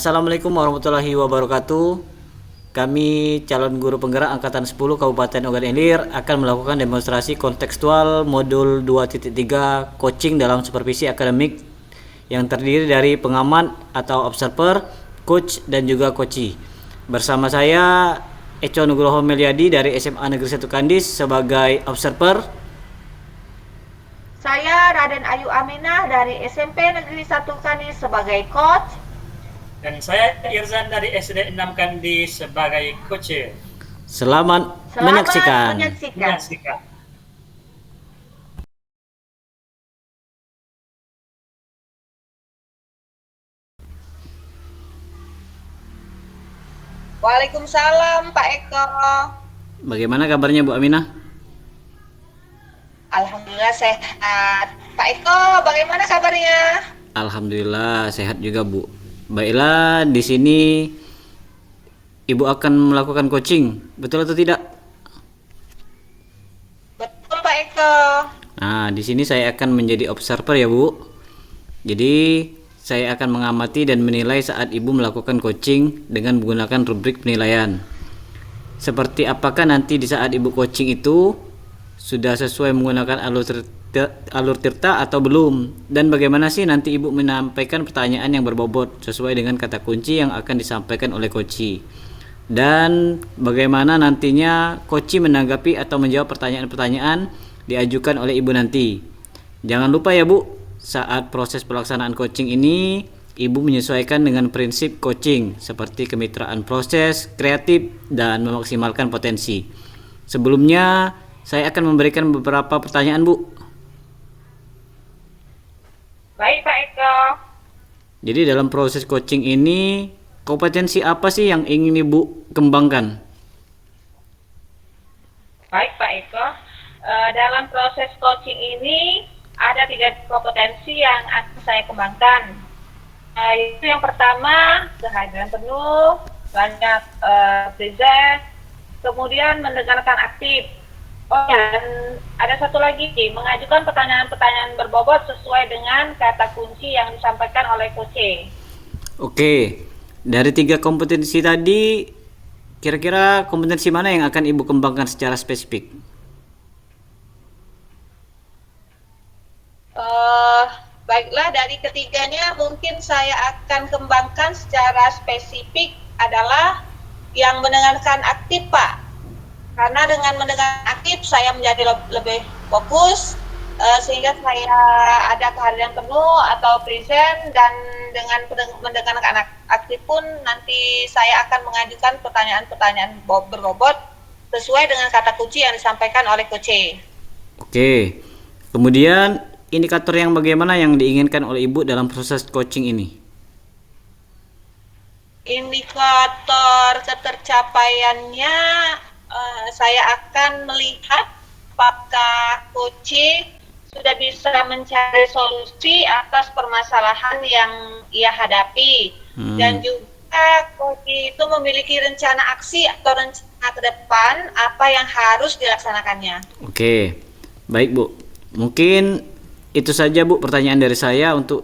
Assalamualaikum warahmatullahi wabarakatuh. Kami calon guru penggerak Angkatan 10 Kabupaten Ogan Ilir akan melakukan demonstrasi kontekstual modul 2.3 coaching dalam supervisi akademik yang terdiri dari pengamat atau observer, coach, dan juga coachee. Bersama saya Eco Nugroho Meliadi dari SMA Negeri 1 Kandis sebagai observer. Saya Raden Ayu Aminah dari SMP Negeri 1 Kandis sebagai coach. Dan saya Irzan dari SD 6 Kandis sebagai coach. Selamat menyaksikan. Waalaikumsalam Pak Eko. Bagaimana kabarnya Bu Aminah? Alhamdulillah sehat. Pak Eko, bagaimana kabarnya? Alhamdulillah sehat juga Bu. Baiklah, di sini Ibu akan melakukan coaching, betul atau tidak? Betul Pak Eko. Nah, di sini saya akan menjadi observer ya Bu. Jadi saya akan mengamati dan menilai saat Ibu melakukan coaching dengan menggunakan rubrik penilaian. Seperti apakah nanti di saat Ibu coaching itu sudah sesuai menggunakan alur tirta atau belum, dan bagaimana sih nanti Ibu menyampaikan pertanyaan yang berbobot sesuai dengan kata kunci yang akan disampaikan oleh coachee, dan bagaimana nantinya coachee menanggapi atau menjawab pertanyaan-pertanyaan diajukan oleh Ibu nanti. Jangan lupa ya Bu, saat proses pelaksanaan coaching ini Ibu menyesuaikan dengan prinsip coaching seperti kemitraan proses, kreatif, dan memaksimalkan potensi. Sebelumnya saya akan memberikan beberapa pertanyaan Bu. Baik Pak Eko. Jadi dalam proses coaching ini, kompetensi apa sih yang ingin Ibu kembangkan? Baik Pak Eko. Dalam proses coaching ini ada 3 kompetensi yang akan saya kembangkan. Itu yang pertama, kehadiran penuh, banyak present, kemudian mendengarkan aktif. Oh, dan ada satu lagi, mengajukan pertanyaan-pertanyaan berbobot sesuai dengan kata kunci yang disampaikan oleh coach. Oke, dari 3 kompetensi tadi, kira-kira kompetensi mana yang akan Ibu kembangkan secara spesifik? Baiklah, dari ketiganya mungkin saya akan kembangkan secara spesifik adalah yang mendengarkan aktif Pak. Karena dengan mendengar aktif saya menjadi lebih fokus, sehingga saya ada kehadiran penuh atau present, dan dengan mendengarkan aktif pun nanti saya akan mengajukan pertanyaan-pertanyaan berbobot sesuai dengan kata kunci yang disampaikan oleh coach. Oke, kemudian indikator yang bagaimana yang diinginkan oleh Ibu dalam proses coaching ini? Indikator ketercapaiannya, saya akan melihat apakah coach sudah bisa mencari solusi atas permasalahan yang ia hadapi, dan juga coach itu memiliki rencana aksi atau rencana ke depan apa yang harus dilaksanakannya. Oke, baik Bu. Mungkin itu saja Bu pertanyaan dari saya untuk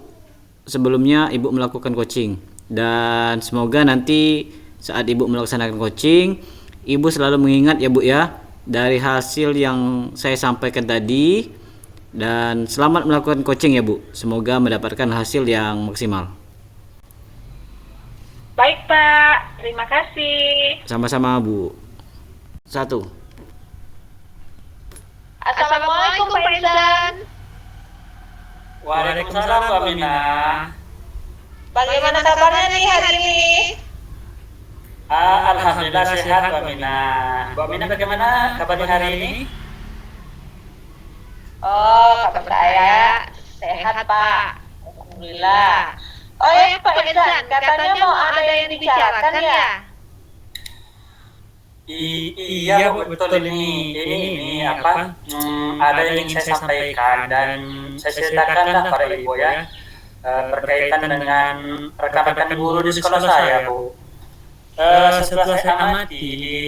sebelumnya Ibu melakukan coaching, dan semoga nanti saat Ibu melaksanakan coaching Ibu selalu mengingat ya Bu ya dari hasil yang saya sampaikan tadi, dan selamat melakukan coaching ya Bu. Semoga mendapatkan hasil yang maksimal. Baik Pak, terima kasih. Sama-sama Bu. 1. Assalamualaikum Pak Irzan. Waalaikumsalam Pak Aminah. Bagaimana kabarnya nih hari ini? Alhamdulillah sehat Pak Aminah. Bu Aminah bagaimana kabarnya hari ini? Oh, kabar saya sehat Pak. Alhamdulillah. Oh ya Pak Irzan, katanya mau ada yang dibicarakan ya? Iya Bu, betul ini apa? Ada yang ingin saya sampaikan dan saya ceritakanlah pada Ibu ya, berkaitan dengan rekan-rekan guru di sekolah saya Bu. Setelah saya amati di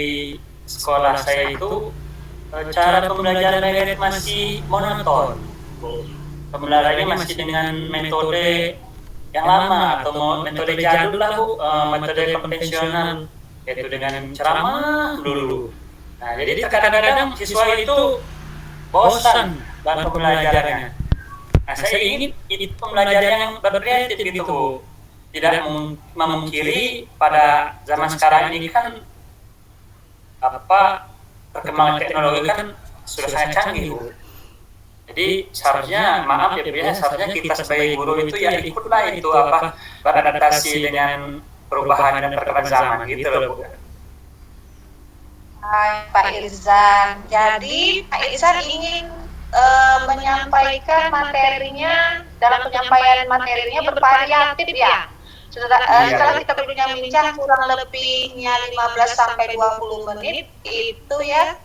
sekolah saya itu, cara pembelajaran merit masih monoton Bu. Pembelajarannya masih dengan metode yang lama atau metode jadul lah Bu, metode konvensional, yaitu dengan ceramah dulu. Nah, jadi kadang-kadang siswa itu bosan dalam pembelajarannya. Nah, saya ingin itu pembelajaran yang berkreatif gitu Bu. Tidak memungkiri pada zaman sekarang ini kan perkembangan teknologi kan sudah sangat canggih Bu. Jadi seharusnya, maaf ya Bu ya, seharusnya kita sebagai guru itu ya ikutlah itu beradaptasi dengan perubahan dan perkembangan zaman gitu loh Bu. Hai Pak Irzan, jadi Pak Irzan ingin menyampaikan materinya, dalam penyampaian materinya bervariatif ya. Setelah kita berbincang kurang lebihnya 15 sampai 20 menit itu ya.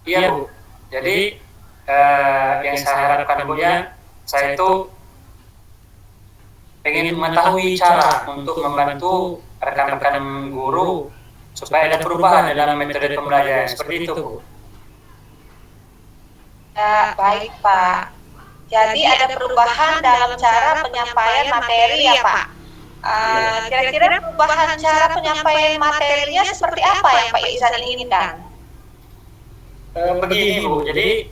Iya Bu. Jadi yang saya harapkan Bu ya, saya itu pengen mengetahui cara untuk membantu rekan-rekan guru supaya ada perubahan dalam metode pembelajaran seperti itu Bu. Ya, baik Pak. Jadi ada perubahan dalam cara penyampaian materi ya Pak. Kira-kira perubahan cara penyampaian materinya seperti apa yang Pak Irzan inginkan? Begini Bu, jadi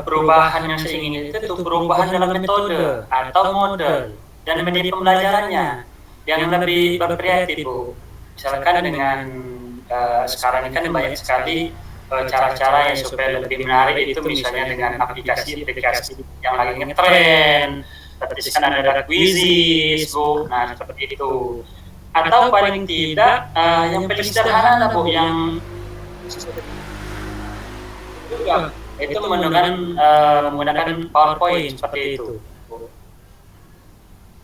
perubahan yang saya ingin itu perubahan dalam metode atau model dan media pembelajarannya yang lebih berkreatif Bu. Misalkan dengan sekarang ini kan banyak sekali cara-cara yang supaya lebih menarik itu misalnya dengan aplikasi-aplikasi yang lagi ngetren, seperti kan ada quizzes Bu, nah seperti itu. Atau paling tidak yang paling sederhana lah Bu, yang itu menggunakan PowerPoint seperti itu.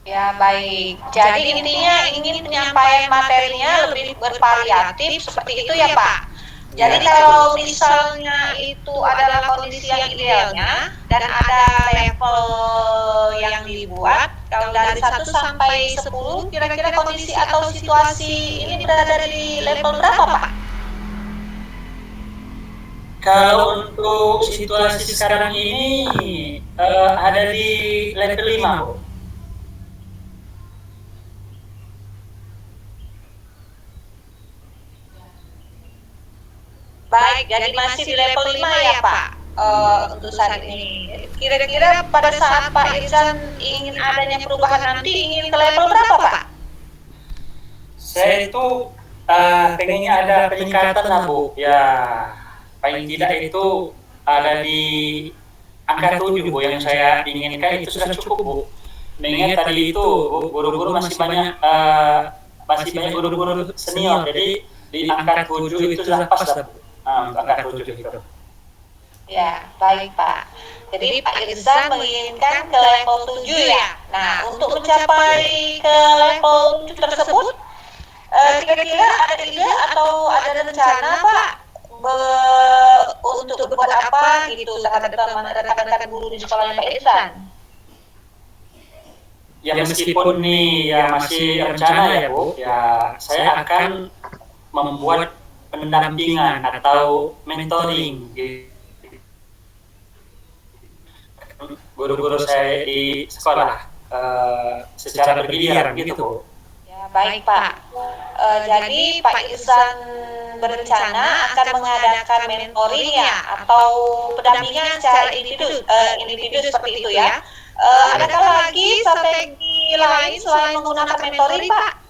Ya baik. Jadi intinya ingin penyampaian materinya lebih bervariatif seperti itu ya Pak. Jadi kalau misalnya itu adalah kondisi yang idealnya dan ada level yang dibuat, kalau dari 1 sampai 10 kira-kira kondisi atau situasi ini berada di level berapa Pak? Kalau untuk situasi sekarang ini ada di level 5 Bu. Baik, jadi masih di level 5 ya Pak untuk saat ini. Kira-kira pada saat Pak Irzan ingin adanya perubahan nanti ingin ke level berapa Pak? Saya itu pengennya ada peningkatan lah Bu. Ya, paling tidak itu ada di angka 7 Bu, yang saya inginkan itu sudah cukup Bu. Mengingat tadi itu guru-guru masih banyak guru-guru senior, jadi di angka 7 itu sudah pas lah Bu. Angka 7 itu. Ya, baik Pak. Jadi Pak Irzan menginginkan ke level 7 ya. Nah, untuk mencapai ke level 7 tersebut, kira-kira ada ide atau ada rencana Pak untuk berbuat apa gitu terhadap rekan-rekan guru di sekolahnya Pak Irzan? Ya meskipun nih ya masih rencana ya Bu, ya saya akan membuat pendampingan atau mentoring guru-guru saya di sekolah secara bergiliran gitu Bu. Ya baik Pak. Jadi Pak Irzan berencana akan mengadakan mentoring ya atau pendampingan secara individu seperti itu ya. Adakah lagi strategi lain selain menggunakan mentoring Pak?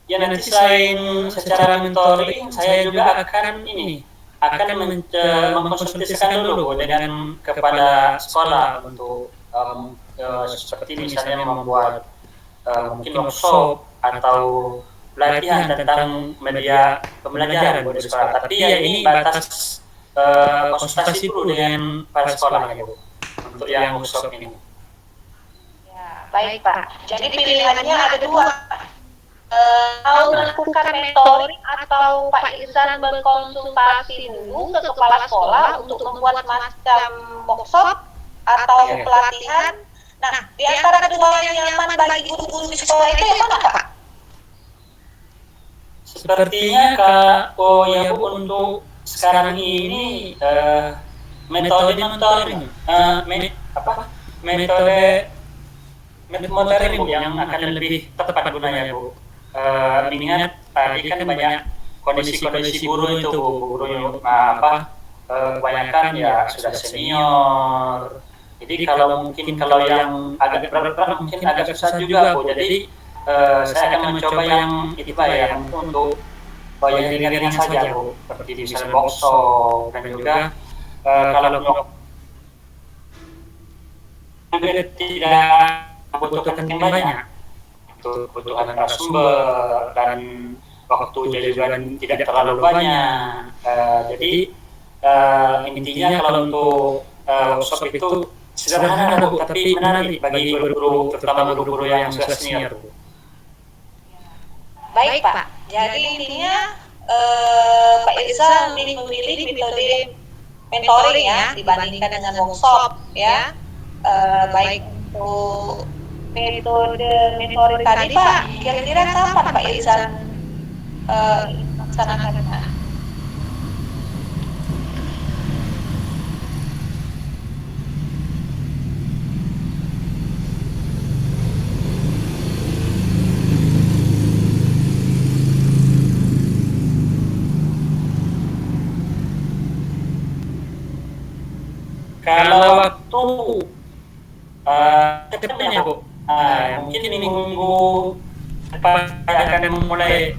Ya nanti selain secara mentoring, saya juga akan mengkonsultasikan dulu dengan kepada sekolah untuk seperti misalnya membuat mungkin workshop atau pelatihan tentang media pembelajaran di sekolah. Tapi ya ini batas konsultasi dulu dengan para sekolah ya Bu, untuk yang workshop ini. Ya, baik Pak. Jadi pilihannya ada dua. Mau melakukan mentoring atau Pak Irzan berkonsultasi dulu ke kepala sekolah untuk membuat macam workshop atau pelatihan. Nah, di antara kedua yang nyaman bagi guru-guru di sekolah itu yang mana Pak? Sepertinya ya Bu, untuk sekarang ini metode mentoring apa metode modern Bu yang akan lebih tepat gunanya Bu. Mengingat tadi kan banyak kondisi-kondisi guru itu Bu, guru yang kebanyakan ya sudah senior. Jadi kalau yang agak berat mungkin agak susah juga Bu. Jadi saya akan mencoba yang itu Pak ya, untuk yang ringan-ringan saja Bu, seperti misalnya boxo dan juga kalau untuk tidak membutuhkan tim banyak untuk kebutuhan narasumber dan waktu juga tidak terlalu banyak. Jadi intinya kalau untuk workshop itu sederhana Bu, tapi menarik bagi guru-guru, terutama guru-guru yang sudah senior Bu. Baik Pak, jadi intinya Pak Irsa memilih metode mentoring ya dibandingkan dengan workshop ya. Baik untuk metode mentoring tadi Pak, kira-kira kapan Pak Irsa melaksanakannya? Kalau waktu depannya Bu, mungkin minggu depan saya akan memulai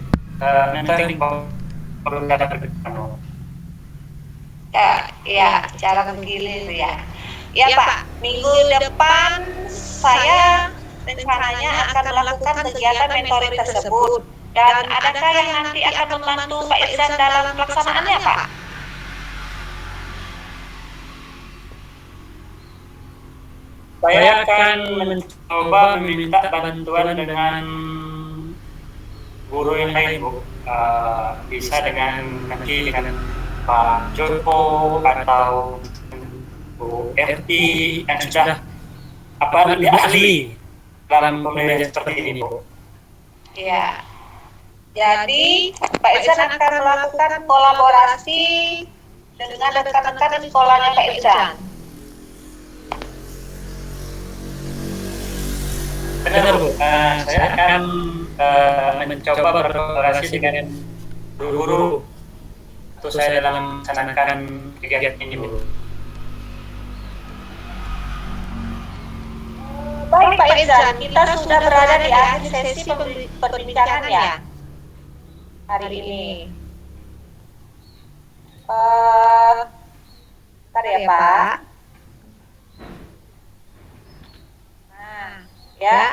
mentoring baru dapat depan. Ya, cara menggilir ya. Ya Pak, minggu depan saya rencananya akan melakukan kegiatan mentoring tersebut. Dan adakah yang nanti akan membantu Pak Irsan dalam pelaksanaannya Pak? Saya akan mencoba meminta bantuan dengan guru yang lain Bu. Bisa nanti dengan Pak Joko atau Bu Erti yang sudah lebih ahli dalam pembelajaran seperti ini Bu. Ya. Jadi Pak Irsan akan melakukan kolaborasi dengan rekan-rekan sekolahnya Pak Irsan. Benar Bu, saya akan mencoba berkolaborasi dengan guru untuk saya dalam melaksanakan kegiatan ini Bu. Baik Pak Irsan, kita sudah berada di akhir sesi perbincangan ya hari ini. Bentar ya Pak. Ya,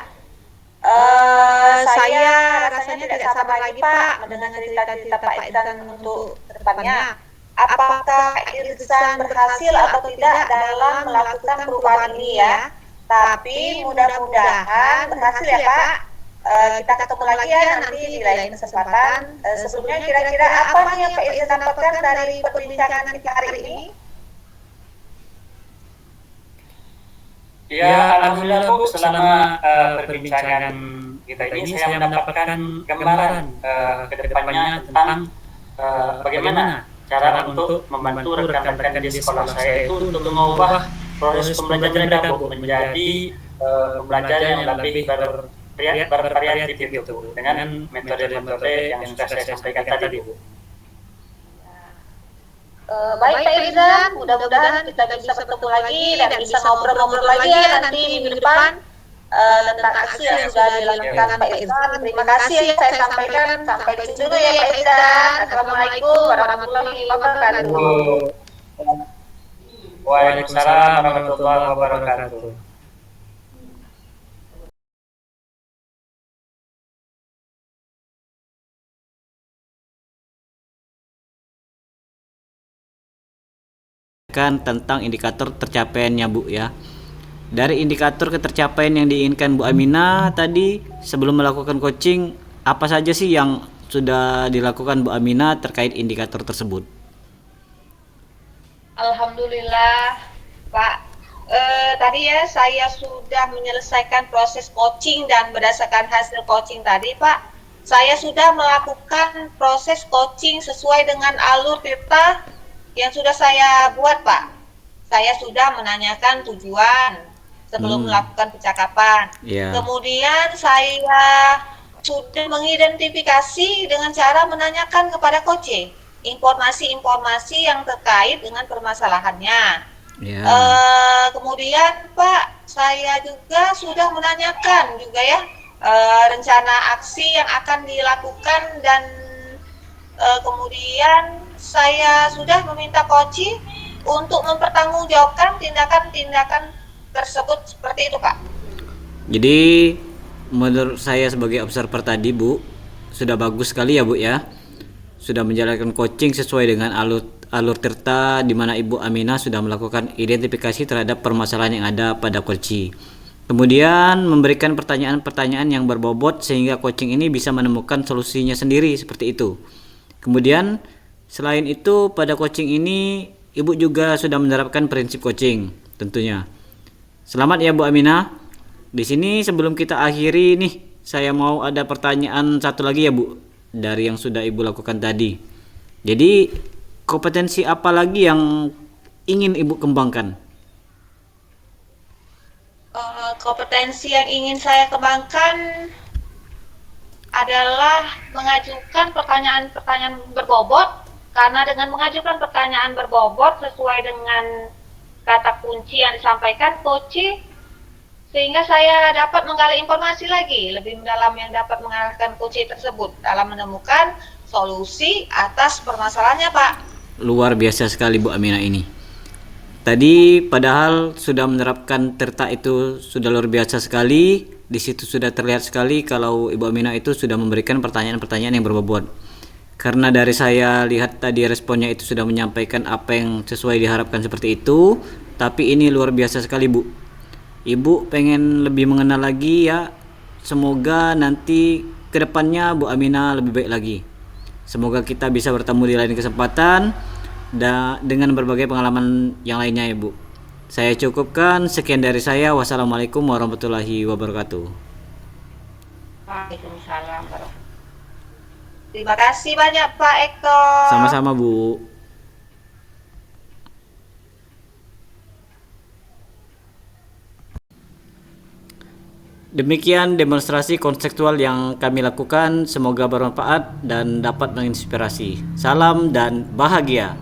saya rasanya tidak sabar lagi Pak mendengar cerita-cerita Pak Irsan untuk kedepannya. Apakah Irsan berhasil atau tidak dalam melakukan perubahan ini ya? Tapi mudah-mudahan berhasil ya Pak. Kita ketemu lagi ya nanti di lain kesempatan. Sebelumnya kira-kira apa nih yang Pak Irsan dapatkan dari perbincangan kita hari ini? Ya, alhamdulillah Bu, selama perbincangan kita ini saya mendapatkan gambaran ke depannya tentang bagaimana cara untuk membantu rekan-rekan di sekolah saya itu untuk mengubah proses pembelajaran mereka Bu menjadi pembelajaran yang lebih bervariatif itu dengan metode-metode yang sudah saya sampaikan tadi Bu. Baik Pak Irsan, mudah-mudahan kita bisa bertemu lagi dan bisa ngobrol-ngobrol lagi ya nanti minggu depan tentang aksi yang sudah dilakukan Pak Irsan. Terima kasih yang saya sampaikan. Sampai di sini dulu ya Pak Irsan. Assalamualaikum warahmatullahi wabarakatuh. Waalaikumsalam warahmatullahi wabarakatuh. Tentang indikator tercapaiannya Bu ya. Dari indikator ketercapaian yang diinginkan Bu Aminah tadi sebelum melakukan coaching, apa saja sih yang sudah dilakukan Bu Aminah terkait indikator tersebut? Alhamdulillah Pak, tadi ya saya sudah menyelesaikan proses coaching dan berdasarkan hasil coaching tadi Pak, saya sudah melakukan proses coaching sesuai dengan alur peta yang sudah saya buat Pak. saya sudah menanyakan tujuan sebelum melakukan percakapan. Ya. Kemudian saya sudah mengidentifikasi dengan cara menanyakan kepada coach informasi-informasi yang terkait dengan permasalahannya. Ya. Kemudian Pak, saya juga sudah menanyakan juga ya rencana aksi yang akan dilakukan dan kemudian saya sudah meminta coach untuk mempertanggungjawabkan tindakan-tindakan tersebut seperti itu Pak. Jadi menurut saya sebagai observer tadi Bu, sudah bagus sekali ya Bu ya. Sudah menjalankan coaching sesuai dengan alur tirta di mana Ibu Aminah sudah melakukan identifikasi terhadap permasalahan yang ada pada coaching. Kemudian memberikan pertanyaan-pertanyaan yang berbobot sehingga coaching ini bisa menemukan solusinya sendiri seperti itu. Kemudian selain itu pada coaching ini Ibu juga sudah menerapkan prinsip coaching tentunya. Selamat ya Bu Aminah. Di sini sebelum kita akhiri nih, saya mau ada pertanyaan satu lagi ya Bu dari yang sudah Ibu lakukan tadi. Jadi kompetensi apa lagi yang ingin Ibu kembangkan? Kompetensi yang ingin saya kembangkan adalah mengajukan pertanyaan-pertanyaan berbobot, karena dengan mengajukan pertanyaan berbobot sesuai dengan kata kunci yang disampaikan coach, sehingga saya dapat menggali informasi lagi lebih mendalam yang dapat mengarahkan coach tersebut dalam menemukan solusi atas permasalahannya Pak. Luar biasa sekali Bu Aminah ini. Tadi padahal sudah menerapkan tirta itu sudah luar biasa sekali. Di situ sudah terlihat sekali kalau Ibu Aminah itu sudah memberikan pertanyaan-pertanyaan yang berbobot. Karena dari saya lihat tadi responnya itu sudah menyampaikan apa yang sesuai diharapkan seperti itu. Tapi ini luar biasa sekali Bu. Ibu pengen lebih mengenal lagi ya. Semoga nanti kedepannya Bu Aminah lebih baik lagi. Semoga kita bisa bertemu di lain kesempatan dengan berbagai pengalaman yang lainnya ya Bu. Saya cukupkan, sekian dari saya. Wassalamualaikum warahmatullahi wabarakatuh. Waalaikumsalam warahmatullahi. Terima kasih banyak Pak Eko. Sama-sama Bu. Demikian demonstrasi konseptual yang kami lakukan, semoga bermanfaat dan dapat menginspirasi. Salam dan bahagia.